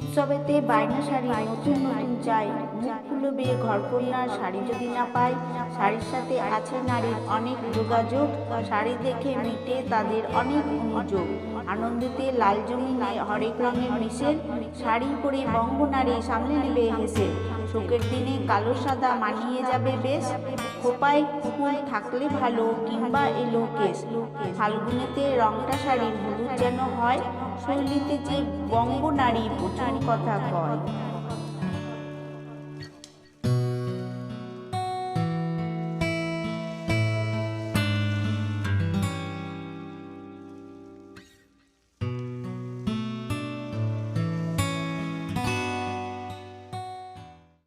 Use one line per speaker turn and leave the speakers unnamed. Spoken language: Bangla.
উৎসবেতে বায়না শাড়ি নতুন নতুন চাই, মুখ খুলবে ঘরকন্যার শাড়ি যদি না পায়। শাড়ির সাথে আছে নারীর অনেক যোগাযোগ, শাড়ি দেখে মিটে তাদের অনেক অনুযোগ। আনন্দেতে লাল জমিনে হরেক রঙের মিশেল, শাড়ি পরে বঙ্গনারী সামনে নেবে হেসে। শোকের দিনে কালো সাদা মানিয়ে যাবে বেশ, খোপায় ফুল থাকলে ভালো কিংবা এলো কেশ। ফাল্গুনেতে রংটা শাড়ির হলুদ যেন হয়, শৈলীতে যে বঙ্গনারী প্রচুর কথা কয়।